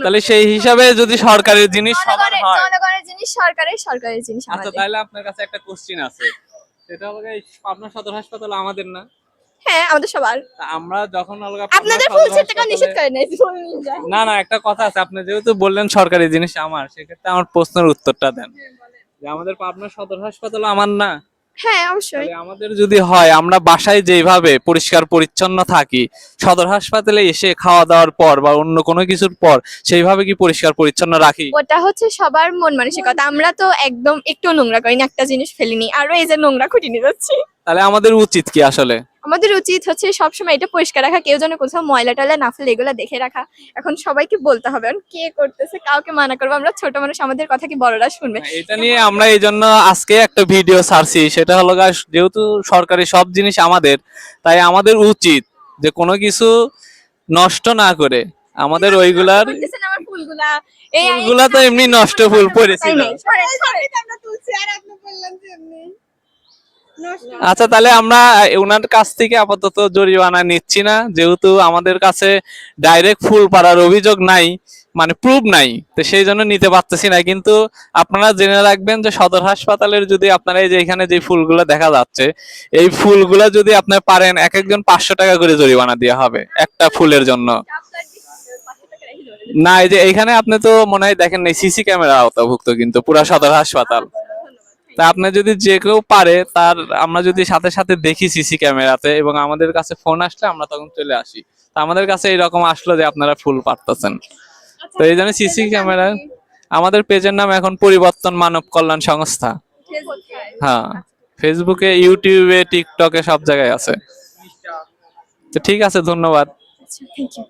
তাহলে সেই হিসাবে যদি সরকারের জিনিস সবার হয়, জনগণের জিনিস সরকারের, সরকারের জিনিস আচ্ছা আমাদের। তাহলে আপনার কাছে একটা কোশ্চিন আছে, সেটা হলো এই পাবনা সদর হাসপাতাল আমাদের না? হ্যাঁ আমাদের সবার। তা আমরা যখন হলো পাবনা আপনাদের ফুল সদর ছিঁড়তে কেউ নিষেধ হাসপাতালে, করে নাই, ফুল নিয়ে যায়। না না একটা কথা আছে, আপনি যেহেতু বললেন সরকারি জিনিস আমার, সেক্ষেত্রে আমার প্রশ্নের উত্তরটা দেন যে আমাদের পাবনা সদর হাসপাতাল আমার না? হ্যাঁ অবশ্যই। তাহলে আমাদের যদি হয়, আমরা বাসায় যেভাবে পরিষ্কার পরিচ্ছন্ন থাকি, সদর হাসপাতালে এসে খাওয়া দাওয়ার পর বা অন্য কোনো কিছুর পর সেইভাবে কি পরিষ্কার পরিচ্ছন্ন রাখি? ওটা হচ্ছে সবার মন মানসিকতা, আমরা তো একদম একটু নোংরা করিনি, একটা জিনিস ফেলিনি, আরো এই যে নোংরা খুঁটি নিয়ে যাচ্ছি। তাহলে আমাদের উচিত কি আসলে? আমাদের উচিত হচ্ছে সবসময় এটা পরিষ্কার রাখা, কেউ যেন কোথাও ময়লা টয়লা না ফেলে, এগুলো দেখে রাখা। এখন সবাইকে বলতে হবে, এখন কে করতেছে কাউকে মানা করবো? আমরা ছোট মানুষ, আমাদের কথা কি বড়রা শুনবে? না, এটা নিয়ে আমরা এই জন্য আজকে একটা ভিডিও ছাড়ছি, সেটা হলো যেহেতু সরকারি সব জিনিস আমাদের, তাই আমাদের উচিত যে কোনো কিছু নষ্ট না করে আমাদের ওইগুলার, করতেছেন আমার ফুলগুলা, এই ফুলগুলা তো এমনি নষ্ট ফুল পড়েছিল। আমরা তুলছি আর আপনি বললেন যে এমনি নষ্ট। আচ্ছা তাহলে আমরা ওনার কাছ থেকে আপাতত জরিমানা নিচ্ছি না, যেহেতু আমাদের কাছে ডাইরেক্ট ফুল পাড়ার অভিযোগ নাই, মানে প্রুফ নাই, তো সেই জন্য নিতে পারতেছি না। কিন্তু আপনারা জেনে রাখবেন যে সদর হাসপাতালের যদি আপনারা এই যে এখানে যে ফুলগুলো দেখা যাচ্ছে, এই ফুলগুলা যদি আপনি পারেন, এক একজন 500 টাকা করে জরিমানা দেওয়া হবে একটা ফুলের জন্য। না এই যে এখানে আপনি তো মনে হয় দেখেন নাই, সিসি ক্যামেরা আওতাভুক্ত কিন্তু পুরা সদর হাসপাতাল। তা আপনি যদি যে কেউ পারে, তার আমরা যদি সাথে সাথে দেখি সিসি ক্যামেরাতে, এবং আমাদের কাছে ফোন আসলে আমরা তখন চলে আসি। তা আমাদের কাছে এরকম আসলো যে আপনারা ফুল পারতেছেন, তো এই জন্য সিসি ক্যামেরা। আমাদের পেজের নাম এখন পরিবর্তন মানব কল্যাণ সংস্থা। হ্যাঁ, ফেসবুকে, ইউটিউবে, টিকটকে সব জায়গায় আছে। তো ঠিক আছে, ধন্যবাদ। Thank you.